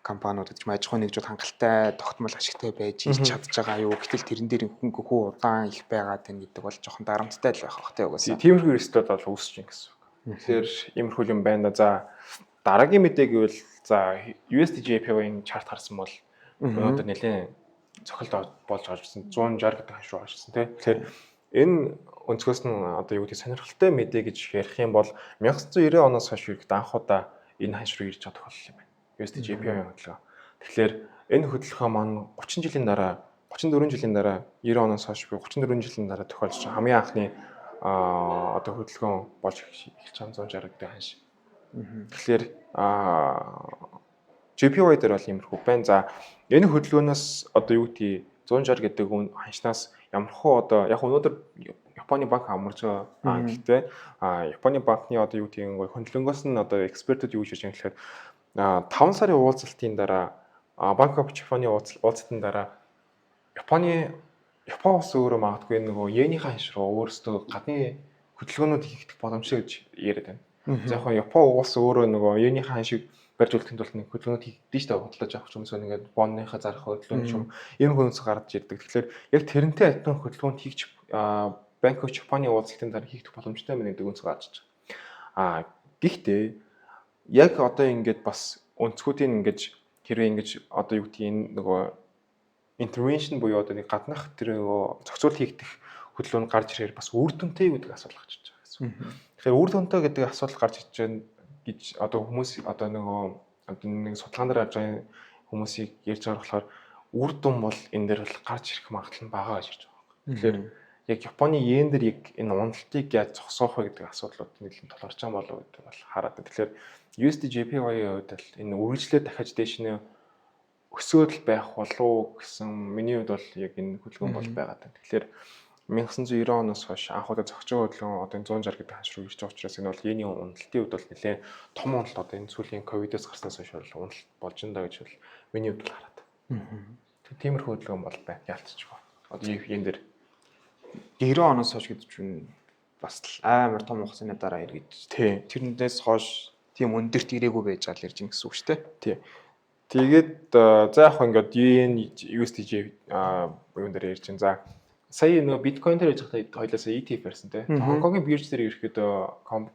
компаниуд гэж аж ахуйн нэгжүүд хангалттай тогтмол ашигтай байж чадж байгаа юу. Гэтэл тэрэн дээр хөнгө хүү удаан их байгаад байна гэдэг бол жоохон дарамттай л байх бах тий угаасаа. Тиймэрхүү эрсдэл бол үүсэж байна гэсэн үг. Тэгэхээр иймэрхүү юм байна да. За дараагийн мэдээ гэвэл за USDJPY-ийн чарт харсан бол өнөөдөр нэлээд цохилт болж орж ирсэн 160 гэдэг хаш руу орж ирсэн тий. Тэгэхээр энэ өнцгөөс нь одоо юу гэдэг сонирхолтой мэдээ гэж ярих юм бол 1990 оноос хойш ирэх анхудаа энэ ханш руу ирж байгаа тохиолдол юм байна. USD JPY хөдөлгөөн. Тэгэхээр энэ хөдөлгөөн маань 30 жилийн дараа 34 жилийн дараа 90 оноос хойш буюу 34 жилийн дараа тохиолдож байгаа хамгийн анхны одоо хөдөлгөөн болж эхэлж байгаа 160 гэдэг ханш. Тэгэхээр JPY дээр бол иймэрхүү байна. За энэ хөдөлгөөнөөс одоо юу гэдгийг 160 гэдэг ханшнаас ямархуу одоо яг өнөөдөр Японы банк амарч байгаа. Гэхдээ Японы банкны одоо юу гэдгийг хөндлөнгөөс нь одоо экспертүүд юу гэж хэлж байгаа гэхээр 5 сарын уулзалтын дараа Bank of Japan-ы уулзалтын дараа Япон улс өөрөө магадгүй нөгөө йенийхэн ханш руу өөрсдөө гадны хөдөлгөөнүүд хийх боломжтой гэж яриад байна. За яг Япон улс өөрөө нөгөө йенийхэн ханшийг барьж үлдэхин тулд нэг хөдөлгөөнүүд хийгдэж штэ бодлож авах юм эсвэл ингээд бонныхаа зарах хөдөлгөөн юм энэ хүнс гарч ирдэг. Тэгэхээр яг тэрнтэй адилхан хөдөлгөөнд хийгч Bank of Japan-ы уулзалтын дараа хийх боломжтой байна гэдэг үнс гарч байгаа. Гэхдээ яг одоо ингээд бас өнцгүүдийн ингээд хэрвээ ингэж одоо юу гэдгийг энэ нөгөө intervention буюу одоо нэг гаднах тэр нөгөө зохицуулт хийгдэх хөдөлгөөнд гарч ирэхээр бас үр дүнтэй гэдэг асуудал гарч иж байгаа гэсэн. Тэгэхээр үр дүнтэй гэдэг асуудал гарч иж байгаа гэж одоо хүмүүс одоо нөгөө нэг судалгаан дээр харж байгаа хүмүүсийг ярьж байгаа болохоор үр дүн бол энэ дээр бол гарч ирэх магадлал нь бага гэж ярьж байгаа. Тэгэхээр яг Японы йен дээр яг энэ уналтыг яаж зогсоох вэ гэдэг асуудлууд нэлээд тулгарч байгаа болов гэдэг бол хараад байна. Тэгэхээр USD JPY-ийн хувьд бол энэ үргэлжлээд дахиад дээш нь өсөөл байх болов гэсэн миний хувьд бол яг энэ хөдөлгөөн бол байгаа даа. Тэгэхээр 1990 оноос хойш анхудаа зогсож байгаа хөдөлгөөн одоо 160 гэдэг ханш руу ирж байгаа учраас энэ бол йений уналтын хувьд бол нэлээд том уналт одоо энэ сүүлийн ковидоос гарснаас хойш бол уналт болж байна гэж бол миний хувьд бол хараад. Тиймэрхүү хөдөлгөөн бол байна. Яалтчгүй. Одоо йен дээр 90 оноос хойш гэдэг чинь бас амар том хугацааны дараа иргэж. Тэрнээс хойш тийм өндөрт ирээгүй байж байгаа л ярьж байгаа гэсэн үг шүү дээ. Тий. Тэгээд за яг ингээд йен USDJ юун дээр ярьж байна. За сая нөгөө биткойн дээр яж хахад хоёлаасаа ETF ярьсан тий. Хонконгийн бирж дээр ирэхэд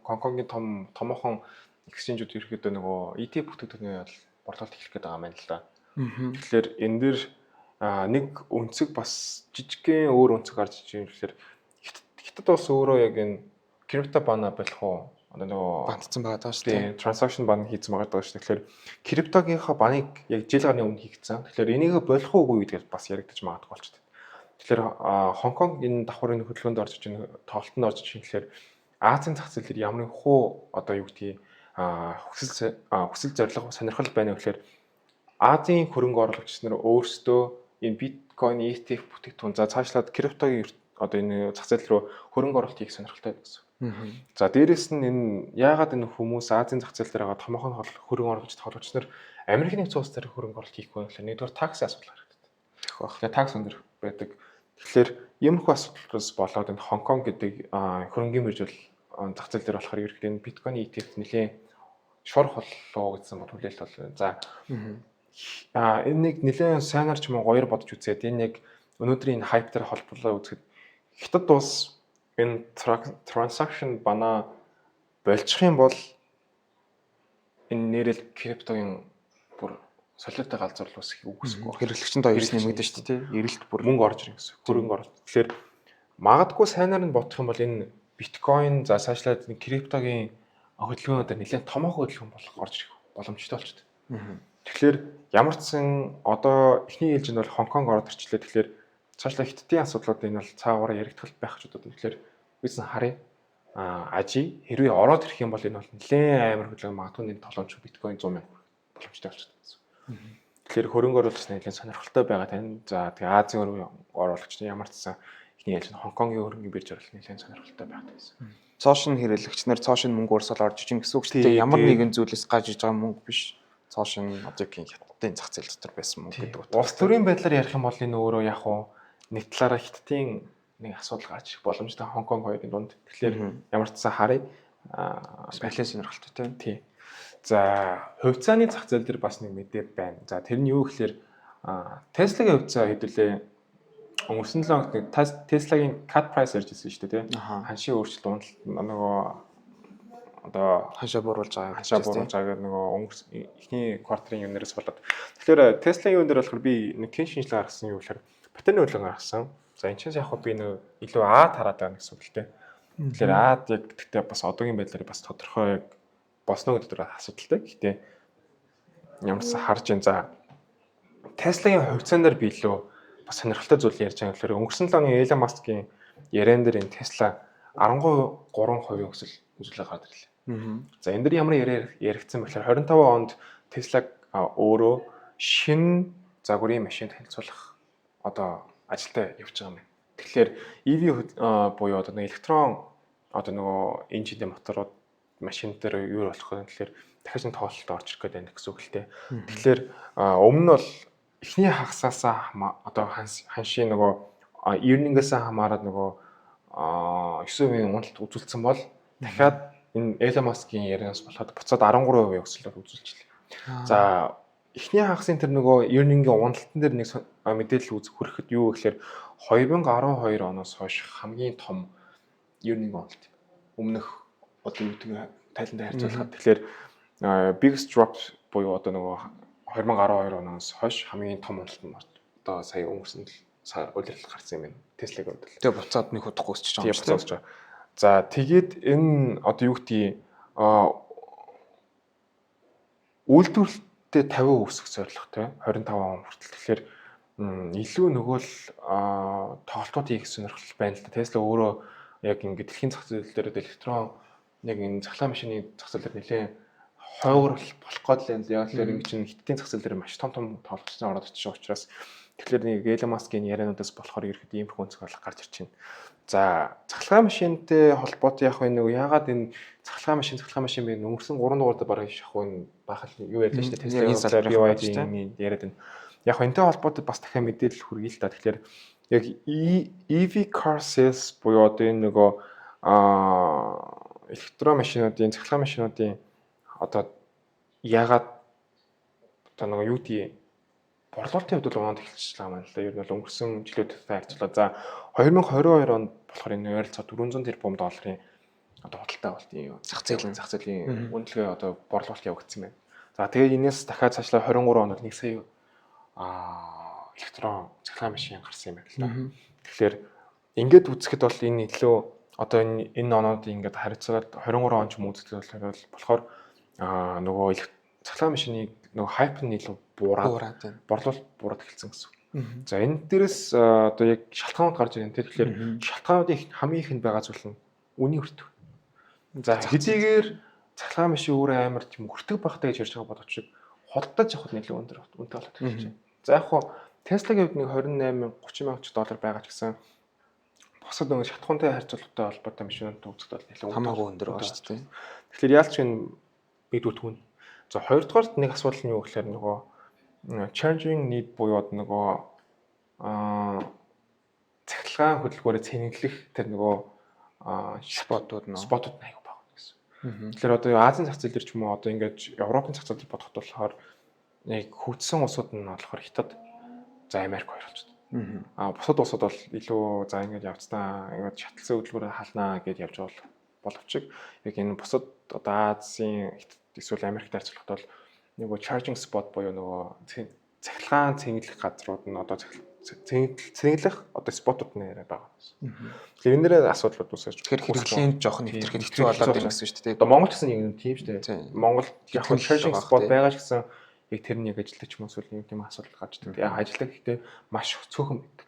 Хонконгийн томоохон эксченжүүд ирэхэд нөгөө ETF бүтээгдэхүүний борлуулалт эхлэх гээд байгаа юм байна л да. Тэгэхээр энэ дээр нэг өнцөг бас жижигхэн өөр өнцөг гарч иж байгаа юм тэгэхээр хятад бас өөрөө яг энэ крипто бана болох уу одоо нөгөө бандцсан байгаа даа шүү дээ. Transaction ban хийсэн байгаа даа шүү. Тэгэхээр криптогийнхаа баныг яг жил гарны өмнө хийгдсэн. Тэгэхээр энийг болох уугүй гэдгээр бас яригдаж магадгүй болчихсон. Тэгэхээр Хонконг энэ давхрын хөдөлгөөнд орж иж тоглолтод орж иж тэгэхээр Азийн зах зээл дээр ямар нэг хуу одоо юу гэдгийг хүсэл зорилго сонирхол байна гэхээр Азийн хөрөнгө оруулагч нар өөрсдөө энэ биткойн ETF бүтээгдэхүүн за цаашлаад криптогийн одоо энэ зах зээл рүү хөрөнгө оруулалт хийх сонирхолтой гэсэн. За дээрэс нь энэ яагаад энэ хүмүүс Азийн зах зээл дээр байгаа томоохон хөрөнгө оруулагч тоглогч нар Америкийн нэгдсэн улс дээр хөрөнгө оруулалт хийх вэ гэхээр нэгдүгээр таксын асуудал гардаг. Тэгэхээр такс өндөр байдаг. Тэгэхээр иймэрхүү асуудлаас болоод энэ Хонконг гэдэг хөрөнгөний бирж бол зах зээл дээр болохоор ерөнхийдөө энэ биткойн ETF нэлээд шорох боллоо гэсэн бол хүлээлт бол байна. За энэ нэг нэлээд сайнаар ч юм уу гоёр бодож үзээд энэ яг өнөөдрийн хайп дээр холбоолоо үзэхэд хятад улс энэ transaction бана болчих юм бол энэ нэрэл криптогийн бүр солиотой галзуурл үсэх үгүйсэхгүй. Хэрэглэгчэнд хоёрс нэмэгдэж шүү дээ. Эрэлт бүр мөнгө орж ирэх гэсэн. Хөрөнгө оруулалт. Тэгэхээр магадгүй сайнаар нь бодох юм бол энэ биткойн за цаашлаад криптогийн хөдөлгөөнөөр нэлээд томоохон хөдөлгөөн болох орж ирэх боломжтой болчихсон. Тэгэхээр ямар ч сан одоо эхний ээлжинд бол Хонконг ороод ирчлээ. Тэгэхээр цаашлаа хиттийн асуудлууд энэ бол цаагаараа яригдах байх ч удаа. Тэгэхээр бидсэн харъя. Ажи хэрвээ ороод ирэх юм бол энэ бол нэлээд амар хөдөлгөөн магадгүй энэ толомч биткойн 100 мянга боломжтой болчихсон. Тэгэхээр хөрөнгө оруулагч нэлээд сонирхолтой байгаа тань. За тэгээ Азийн хөрөнгө оруулагч ямар ч сан эхний ээлжинд Хонконгийн хөрөнгөний бирж оруулалт нэлээд сонирхолтой байгаа гэсэн. Цоошин хэрэглэгч нар цоошин мөнгө урсгал орж ижин гэсэн үг шүү дээ. Ямар нэгэн зүйлээс гаж иж байгаа мөнгө биш. Цоошин одоогийн хятадын зах зээл дотор байсан мөнгө гэдэг утгатай. Улс төрийн байдлаар ярих юм бол энэ өөрөө яг уу нэг талаараа хятадын нэг асуудал гарч ирэх боломжтой Хонконг хоёрын дунд. Тэгэхээр ямар ч сан харъя. Нэлээд сонирхолтой тий. За хувьцааны зах зээл дээр бас нэг мэдээ байна. За тэр нь юу гэхээр Tesla-гийн хувьцаа хэдүүлээ өнгөрсөн 7 хоногт Tesla-гийн cut price ярьжсэн шүү дээ тий. Ханшийн өөрчлөлт уналт нөгөө одоо хашаа бууруулж байгаа нөгөө эхний кварталын юунаас болоод тэгэхээр Tesla-ийн юун дээр болохоор би нэг кен шинжилгээ гаргасан юу гэхээр патентны хөдөлгөөн гаргасан. За энэ ч яг би нэг илүү тараад байгаа гэсэн үг л дээ. Тэгэхээр яг гэхдээ бас одоогийн байдлаар бас тодорхой босно гэдэг асуудалтай. Гэхдээ ямар ч харж ин за Tesla-гийн хувьцаан дээр би илүү бас сонирхолтой зүйл ярьж байгаа гэхээр өнгөрсөн 7 оны Elon Musk-ийн яриан дээр энэ Tesla 13% өсөлт үзүүлэлт гараад ирлээ. За энэ дэр ямар яригдсан бэхээр 25 онд Tesla өөрөө шинэ загварын машин танилцуулах одоо ажилдаа явж байгаа юм. Тэгэхээр EV буюу одоо нэг электрон одоо нөгөө энжинтэй моторууд машин дээр юу болох вэ гэхээр дахиж нэг тоололт орж ирэх гээд байна гэсэн үг л дээ. Тэгэхээр өмнө нь бол эхний хагасаасаа одоо ханшийн нөгөө earning-ээс хамаарат нөгөө 9% уналт үзүүлсэн бол дахиад энэ Elon Musk-ийн ярианаас болоход буцаад 13% өсөлтөөр үзүүлчихлээ. За эхний хагасын тэр нөгөө earning-ийн уналтан дээр нэг мэдээлэл хүрэхэд юу гэхээр 2012 оноос хойш хамгийн том earning уналт. Өмнөх одоо юу гэдэг тайлантай харьцуулахад тэгэхээр biggest drop буюу одоо нөгөө 2012 оноос хойш хамгийн том уналт нь одоо сая өнгөрсөн удирдал гарсан юм байна. Tesla-гийн удирдал. Тэгээ буцаад нэг удахгүй өсч байгаа юм шиг байна. За тэгээд энэ одоо юу гэдгийг үйлдвэрлэлтэд 50% өсөх зорилготой 25 он хүртэл. Тэгэхээр илүү нөгөө л тоглолтууд хийх сонирхол байна л да. Tesla өөрөө яг ингээд дэлхийн зах зээл дээр электрон яг энэ цахилгаан машины зах зээл дээр нэлээд хойгор болох гээд л яг л ингэ чинь хиттийн зах зээл дээр маш том тоглолтын ороод очиж байгаа учраас тэгэхээр нэг Elon Musk-ийн яриануудаас болохоор ерөөхдөө ийм их өнцөг гарч ирж байна. За цахилгаан машинтай холбоотой яг нэг яагаад энэ цахилгаан машин би өнгөрсөн 3 дугаард бараг шахав нь бахал юу ярьлаа шүү дээ. Tesla BYD яриад байна. Яг энэтэй холбоотой бас дахиад мэдээлэл хүргэе л да. Тэгэхээр яг EV car sales буюу одоо энэ нөгөө электромашинуудын цахилгаан машинуудын одоо яагаад одоо нөгөө юу тий борлуулалтын хувьд бол оноод эхэлж байгаа юм л да. Ер нь бол өнгөрсөн жилүүдэд харьцуулаад за 2022 онд болохоор энэ ойролцоо 400 тэрбум долларын одоо худалдаа авалтын зах зээлийн үнэлгээ одоо борлуулалт явагдсан байна. За тэгээд энэс дахиад цаашлаа 23 онд 1 сая электрон цахилгаан машин гарсан юм байна л да. Тэгэхээр ингээд үзэхэд бол энэ илүү одоо энэ оноод ингээд харьцуулаад 23 он ч юм үзэхэд болохоор нөгөө цахилгаан машины нөгөө хайп нь илүү буураад борлуулалт буураад эхэлсэн гэсэн. За энэ дээрээс одоо яг шалтгаанууд гарч ирэн. Тэгэхээр шалтгаануудын хамгийн ихэнд байгаа зүйл нь үнийн өртөг. За хэдийгээр цахилгаан машин өөрөө амар тийм өртөг багтаа гэж ярьж байгаа боловч худалдаж авахд нэлээд өндөр үнэтэй болоод эхэлж байна. За яг хуу Tesla-гийн хувьд нэг 28,000 30 мянган доллар байгаа ч гэсэн бусад нөгөө шатхуунтай харьцуулалттай холбоотой машинууд үзэхэд бол нэлээд хамаагүй өндөр байгаа шүү дээ. Тэгэхээр яалч энэ бидүүд түн. За хоёрдугаарт нэг асуудал нь юу гэхээр нөгөө charging need буюу нөгөө цахилгаан хөдөлгөөрөө цэнэглэх тэр нөгөө спотууд аяг байгаа гэсэн. Тэгэхээр одоо Азийн зах зээл дээр ч юм уу одоо ингээд Европын зах зээл бодоход болохоор яг хөгжсөн улсууд нь болохоор Хятад, за Америк хоёр болж байна. Бусад улсууд бол илүү за ингээд явцдаа ингээд шатлсан хөдөлгөөрөө халнаа гэж явж байгаа боловч яг энэ бусад одоо Азийн эсвэл Америкт харьцуулахад бол нөгөө charging spot буюу нөгөө цахилгаан цэнгэлэх газрууд нь одоо цэнгэлэх одоо спотууд нь яриад байгаа. Тэгэхээр энэ дээрээ асуудлууд үүсэж хэрэглээнд жоох нэвтрэхэд хэцүү болоод байна гэсэн шүү дээ. Одоо Монгол ч гэсэн юм тийм шүү дээ. Монгол яг нь charging spot байгаа ч гэсэн яг тэрний яг ажилтгач юм эсвэл юм тийм асуудал гарч ирдэг. Яг ажиллах гэхдээ маш цөөхөн байдаг.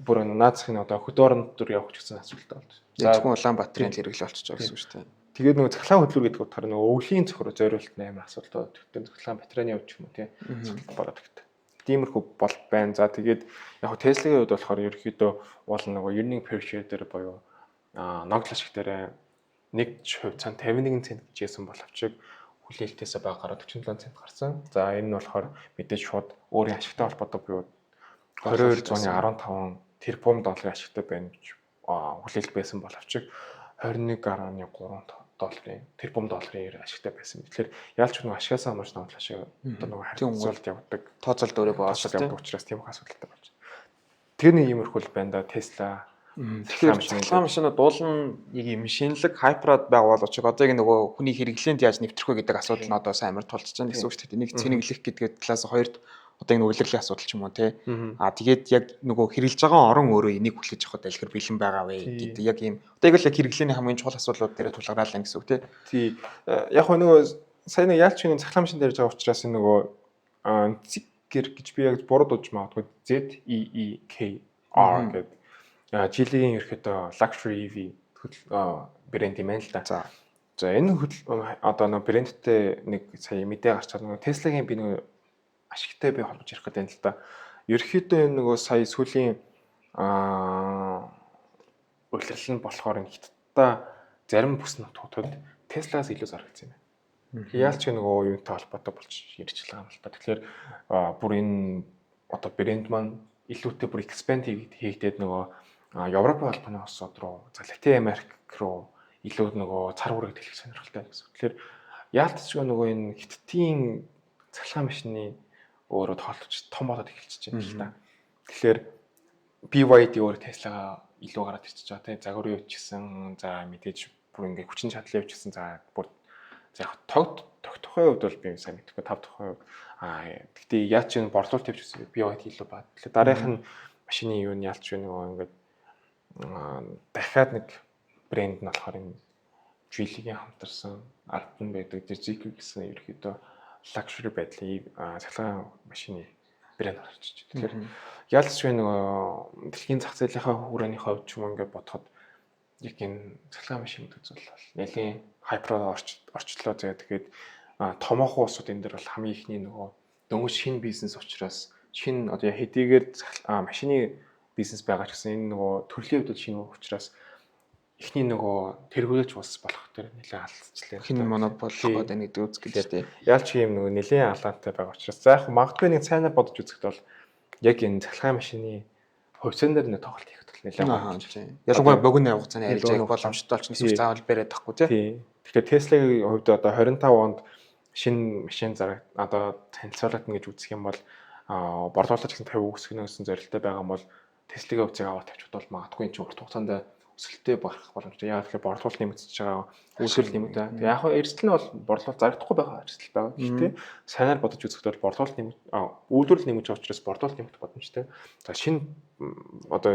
Бүр наацхийн одоо хөдөөрөнд дөр явах ч гэсэн асуудалтай болж. За зөвхөн Улаанбаатарын хэрэглээ болчихж байгаа гэсэн үг шүү дээ. Тэгээд нөгөө цахилгаан хөдөлгөөр гэдэг утгаар нөгөө өвлийн цохроо зориулт амар асуудалтай байдаг. Цахилгаан батарейны явж юм уу тийм асуудал болоод байдаг. Тиймэрхүү бол байна. За тэгээд яг Tesla-гийн хувьд болохоор ерөөхдөө бол нөгөө earning per share дээр буюу ноглол шиг дээр 1% цан 51 цент гэжсэн боловч хүлээлтээсээ бага гараад 47 цент гарсан. За энэ нь болохоор мэдээж шууд өөрийн ашигтай холбоотой буюу 2215 тэрбум долларын ашигтай байна гэж хүлээлт байсан боловч 21.3 долларын тэрбум долларын ашигтай байсан. Тэгэхээр яалч нэг ашигаас хамаарч ноглол ашиг одоо нөгөө харьцуулалт явдаг. Тооцоолт өөрөө боосод явдаг учраас тийм их асуудалтай болж байна. Тэр нэг иймэрхүү байна да Tesla. Тэгэхээр цахилгаан машинууд дуулан нэг юм шинэлэг хайпраад байгаа боловч одоо яг нөгөө хүний хэрэглээнд яаж нэвтрэх вэ гэдэг асуудал нь одоо сайн амар тулж байгаа гэсэн үг шүү дээ. Нэг цэнэглэх гэдэг талаас хоёрд одоо энэ улирлын асуудал ч юм уу тий. Тэгээд яг нөгөө хэрэгжилж байгаа орон өөрөө энийг хүлээж авах дэлгэр бэлэн байгаа вэ гэдэг яг ийм одоо яг л хэрэглээний хамгийн чухал асуудлууд дээр тулгараалаа гэсэн үг тий. Тий. Яг нөгөө сая нэг яалч хүний цахилгаан машин дээр байгаа учраас энэ нөгөө Zeekr гэж би яг буруу дуудаж магадгүй ZEEKR гэдэг жилийн ерөөхдөө luxury EV брэнд юм байна л да. За энэ одоо нэг брэндтэй нэг сая мэдээ гарч байгаа нөгөө Tesla-гийн би нөгөө ашигтай би холбож ярих гэдэг юм л да. Ерөөхдөө энэ нөгөө сая сүүлийн улирал нь болохоор энэ хятадта зарим бүс нутгуудад Tesla-гаас илүү зарагдсан юм байна. Яалч нөгөө юунтай холбоотой болж ирж байгаа юм л та. Тэгэхээр бүр энэ одоо брэнд маань илүүтэй бүр expand хийгдээд нөгөө Европын холбооны улсууд руу, за Латин Америк руу илүү нөгөө цар хүрээд хэлэх сонирхолтой гэсэн. Тэгэхээр яалтчгүй нөгөө энэ хиттийн цахилгаан машины өөрөө тоолж том болоод эхэлчихэж байна л да. Тэгэхээр BYD өөр Tesla-га илүү гараад ирчихэж байгаа тийм загвар юу ч гэсэн за мэдээж бүр ингээ хүчин чадал явж гисэн за бүр за яг тогтохын хувьд бол би сайн мэдхгүй 5%. Гэхдээ яач энэ борлуулалт явж гисэн BYD илүү баа. Тэгэхээр дараах нь машины юу нь ялч вэ нөгөө ингээ дахиад нэг брэнд нь болохоор энэ Geely-гийн хамтарсан Alpine байдаг Zeekr гэсэн ерөөхдөө luxury байдлын цахилгаан машины брэнд гарч ирж байна. Тэгэхээр ялч вэ нөгөө дэлхийн зах зээлийнхаа хүрээний хувьд ч юм ингээд бодоход яг энэ цахилгаан машинууд үзвэл нэлийн хайпроо орчлоо тэгээд томоохон улсууд энэ дээр бол хамгийн ихний нөгөө дөнгөж шинэ бизнес учраас шинэ одоо хэдийгээр машины бизнес байгаа ч гэсэн энэ нөгөө төрлийн хувьд шинэ учраас эхний нөгөө тэргүүлж улс болох тэр нэлээд алдчихлаа. Хин монопол болоод байна гэдэг үз гэлээ. Яалч юм нөгөө нэлээд алаантай байгаа учраас за яг магадгүй нэг цайнаар бодож үзэхэд бол яг энэ цахилгаан машины хувьцаан дээр нэг тоглолт хийхэд бол нэлээд гоё. Ялангуяа богино хугацааны арилжааг боломжтой болж нэсвэр заавал бариад тахгүй тий. Тэгэхээр Tesla-гийн хувьд одоо 25 онд шинэ машин зараг одоо танилцуулгад ингэж үзэх юм бол борлуулалт гэсэн 50 үүсгэнээс зорилттой байгаа юм бол Tesla-гийн хувьцааг аваад тавьчихвал бол магадгүй энэ ч урт хугацаанд өсөлттэй барах боломжтой. Яг л борлуулалт нэмэгдэж байгаа үүсэл нэмэгдээ. Тэгээ яг эрсдэл нь бол борлуулалт зарагдахгүй байгаа эрсдэл байгаа. Гэхдээ санаар бодож үзэхэд бол борлуулалт үйлдвэрлэл нэмэгдэж байгаа учраас борлуулалт нэмэгдэх боломжтой. За шинэ одоо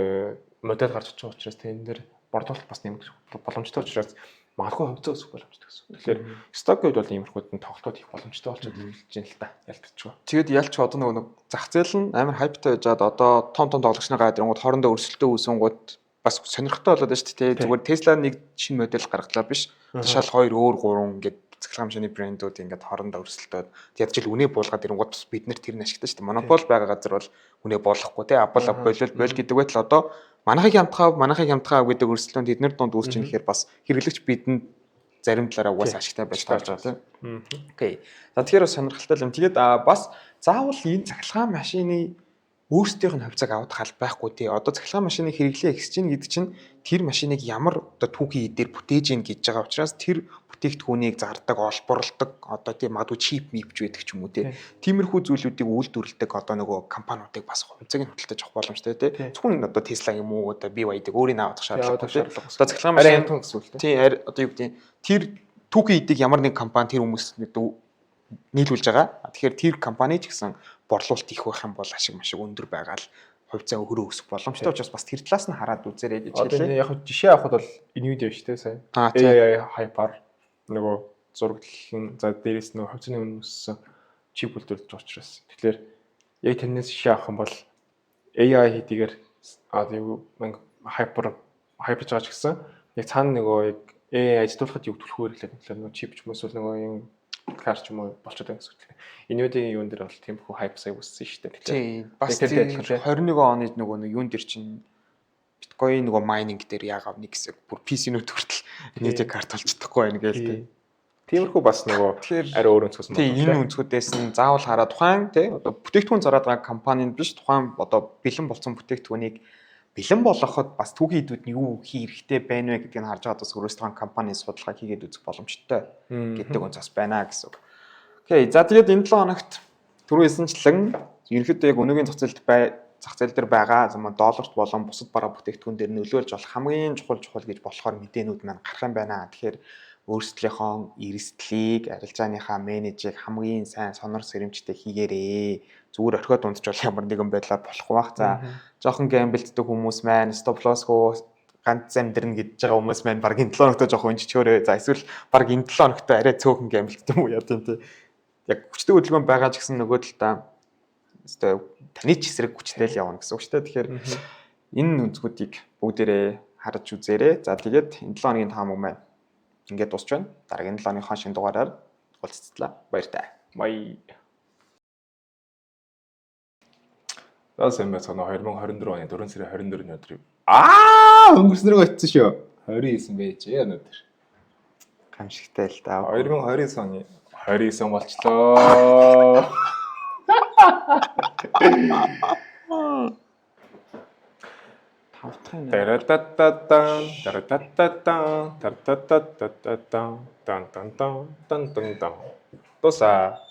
модель гарч ирж байгаа учраас энэ дээр борлуулалт бас нэмэгдэх боломжтой учраас магадгүй хувьцаа өсөх боломжтой гэсэн. Тэгэхээр стокийн хувьд бол иймэрхүүд нь тоглолтууд их боломжтой болж ирж байна л да. Ялтчихгүй. Тэгээд ялч одоо нэг зах зээл нь амар хайптай байжгаад одоо том тоглогч нар гараад ирэнгууд хоорондоо өрсөлдөө үүсэнгууд бас сонирхолтой болоод байна шүү дээ. Зүгээр Tesla нэг шинэ модель гаргалаа биш. Тушаал 2 өөр 3 ингээд цахилгаан машины брэндүүд ингээд хоорондоо өрсөлдөөд ядчил үнэ буулгаад ирэнгууд бас бид нар тэр нь ашигтай шүү дээ. Монопол байгаа газар бол үнэ буулгахгүй те. Apple болол гэдэг байтал одоо манайхыг хямдхаа гэдэг өрсөлдөөнд эднэр дунд үүсч байгаа гэхээр бас хэрэглэгч бидэнд зарим талаараа угаасаа ашигтай байж тааж байгаа тийм. Окей. За тэгэхээр сонирхолтой юм. Тэгээд бас заавал энэ цахилгаан машины өөрсдийнх нь хувьцааг авах хал байхгүй тий. Одоо цахилгаан машины хэрэглээ ихсэж гин гэдэг чинь тэр машиныг ямар одоо түүхийн идээр бүтээж гин гэж байгаа учраас тэр бүтээгдэхүүнийг зардаг, олборлдог одоо тийм магадгүй чип мипч байдаг ч юм уу тий. Тиймэрхүү зүйлүүдийг үйлдвэрлэдэг одоо нөгөө компаниудыг бас хувьцааг нь худалдаж авах боломжтой тий. Зөвхөн одоо Tesla юм уу одоо BYD-г өөрийн авах шаардлагагүй. Одоо цахилгаан машин гэсэн үг тий. Одоо юу гэдэг тэр түүхийн идийг ямар нэг компани тэр хүмүүст нийлүүлж байгаа. Тэгэхээр тэр компани ч гэсэн борлуулалт их байх юм бол ашиг машиг өндөр байгаа л хувьцаа өрөө өсөх боломжтой учраас бас тэр талаас нь хараад үзээрэй гэж хэлээ. Одоо яг жишээ авахд бол Nvidia шүү дээ сая. AI hyper нөгөө зураглал за дээрээс нөгөө хувьцааны үнэ өссөн чип үйлдвэрлэж байгаа учраас. Тэгэхээр яг тэрнээс жишээ авах юм бол AI хэдийгээр hyper байгаа ч гэсэн яг цаана нөгөө яг AI ажилуулахад юу төлөхөөр хэлээд нөгөө чип ч юм уу нөгөө юм кар ч юм уу болчиход байгаа гэсэн үг. Nvidia-ийн юун дээр бол тиймэрхүү хайп сая үссэн шүү дээ. Тийм. Бас 21 оны нөгөө юун дээр чинь биткойн нөгөө майнинг дээр яагаад нэг хэсэг бүр PC-нүүд хүртэл Nvidia карт олж чадахгүй байна гээл. Тиймэрхүү бас нөгөө арай өөр өнцгөөс нь. Тийм, энэ өнцгүүдээс нь заавал хараад тухайн тий одоо бүтээгдэхүүн зараад байгаа компанид биш тухайн одоо бэлэн болсон бүтээгдэхүүнийг бэлэн болгоход бас түүхийн хэдүүд нь юу хийх хэрэгтэй байна вэ гэдгийг харж байгаа бас өөрөөс тухайн компани судалгаа хийгээд үзэх боломжтой гэдэг үнцас байна гэсэн үг. Окей. За тэгээд энэ 7 хоногт түрүү хэлсэнчлэн ерөнхийдөө яг өнөөгийн зах зээл дээр байгаа долларт болон бусад бараа бүтээгдэхүүн дээр нөлөөлж болох хамгийн чухал гэж болохоор мэдээнүүд маань гарах юм байна. Тэгэхээр өөрсдийнхөө эрсдлийг, арилжааныхаа менежийг хамгийн сайн сонор сэрэмжтэй хийгээрээ. Зүгээр орхиод унтч бол ямар нэгэн байдлаар болохгүй бах. За жоохон гэмбэлддэг хүмүүс маань стоп лоссгүй ганц амьдрна гэж байгаа хүмүүс маань баг энэ 7 хоногтой жоохон өнччөөрөө. За эсвэл баг энэ 7 хоногтой арай цөөхөн гэмбэлддэг юм уу яа тийм тий. Яг хүчтэй хөдөлгөөн байгаа ч гэсэн нөгөө талдаа өстой таны ч эсрэг хүчтэй л явна гэсэн үг шүү дээ. Тэгэхээр энэ өнцгүүдийг бүгдээрээ харж үзээрэй. За тэгээд энэ 7 хоногийн таамаг маань ингээд дуусч байна. Дараагийн 7 хоногийн шинэ дугаараар уулзцлаа. Баяртай. Бай. За сайн байцгаана. 2024 оны 4 сарын 24-ний өдрийг өнгөрснөрөө очсон шүү. 29 байж өнөөдөр. Гамшигтай л да. 2029 оны 29 болчлоо. Тавтахын таратататан таратататан тарататататан тан тан тан тан тан тан. Тоса